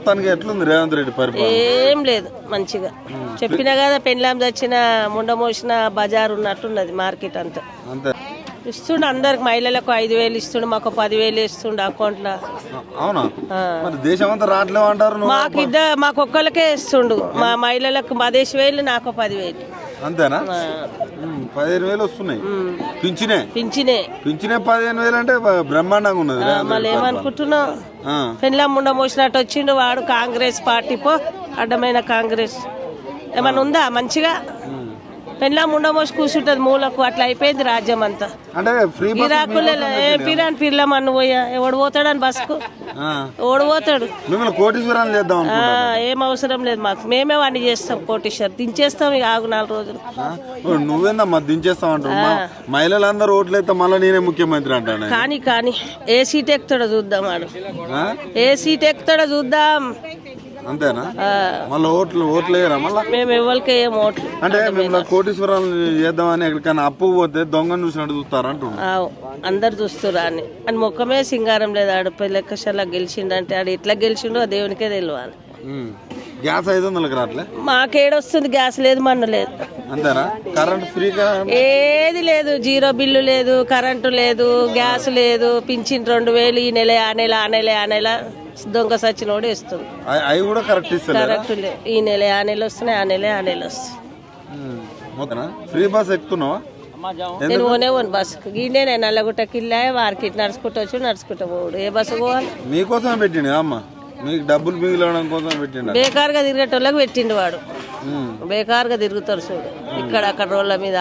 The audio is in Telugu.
తనకి ఎట్లుంది రేవంత్ రెడ్డి పరిపాలన? ఏం లేదు మంచిగా చెప్పినా కదా పెళ్ళాం తెచ్చిన ముండ మోసిన బజార్ ఉన్నట్టున్నది మార్కెట్ అంతా. అంతే ఇస్తుండు అందరికి మహిళలకు 5,000 ఇస్తుండు, మాకు 10,000 ఇస్తుండు అకౌంట్ లో. అవునా? మరి దేశం అంతా రావట్లేవు అంటారు. మాకు ఒక్కరికే ఇస్తుండు, మా మహిళలకు 10,000 నాకు 10,000. అంతేనా? 15,000 వస్తున్నాయి. పింఛనే 15,000 అంటే బ్రహ్మాండంగా ఉన్నది. మళ్ళీ ఏమనుకుంటున్నావు? పెళ్ళాం ముండ మోసినట్టు వచ్చిండు వాడు. కాంగ్రెస్ పార్టీ పో, అడ్డమైన కాంగ్రెస్ ఏమన్నా ఉందా మంచిగా? పెళ్ళాం ముండ మోసి కూర్చుంటది మూలకు, అట్లా అయిపోయింది రాజ్యం అంతా. పిరాన్ పిర్లమన్ను పోయా ఎవడు పోతాడని బస్కు ఎవడు పోతాడు? ఏం అవసరం లేదు మాకు, మేమే వాడిని చేస్తాం కోటీశ్వర్ దించేస్తాం. ఇక ఆగు 4 రోజులు. నువ్వేందమ్మా దించేస్తావు అంటారు? మహిళలందరూ ఓట్లయితే మళ్ళీ నేనే ముఖ్యమంత్రి అంటాను. కానీ ఏ సీట్ ఎక్కుతాడో చూద్దాం. వాడు ఏ సీట్ ఎక్కుతాడో చూద్దాం. అంతేనా? మళ్ళీ ఓట్లు వేయరా? మళ్ళీ మేము ఎవరికి ఏం ఓట్లు అంటే మేము కోటీశ్వరాలు చేద్దామని ఎక్కడికైనా అప్పు పోతే దొంగను చూసినట్టు చూస్తారంటున్నారు. అందరు చూస్తురా అని ముఖమే సింగారం లేదు. ఆడు లెక్కశాల గెలిచిండంటే ఆడు ఎట్లా గెలిచిండో దేవునికే తెలియాలి. గ్యాస్ 500కి రావట్లే? మాకేడొస్తుంది గ్యాస్ లేదు, మన్ను లేదు. అంతేనా? కరెంట్ ఫ్రీగా ఏది లేదు, 0 బిల్లు లేదు, కరెంటు లేదు, గ్యాస్ లేదు, పింఛన్ 2,000 ఈ నెల ఆ నెల దొంగ సచ్చినోడు ఇస్తుంది. అవి కూడా కరెక్ట్ కరెక్ట్ లేదు. ఈ నెల ఆ నెల వస్తున్నాయి, ఆ నెల వస్తాయి. ఫ్రీ బస్ ఎక్కుతున్నావా? నేను ఓనే బస్సుకు గీనే నల్లగుట్టకి వెళ్ళా వారికి నడుచుకుంటూ వచ్చి నడుచుకుంటూ పోడు. ఏ బస్సు పోవాలి? మీకోసం పెట్టిండు అమ్మ, మీకు డబ్బులు మిగిలడం కోసం పెట్టిండు. బేకారుగా తిరిగేటోళ్ళకి పెట్టిండు వాడు. బేకారుగా తిరుగుతారు చూడు, ఇక్కడ అక్కడ రోడ్ల మీద.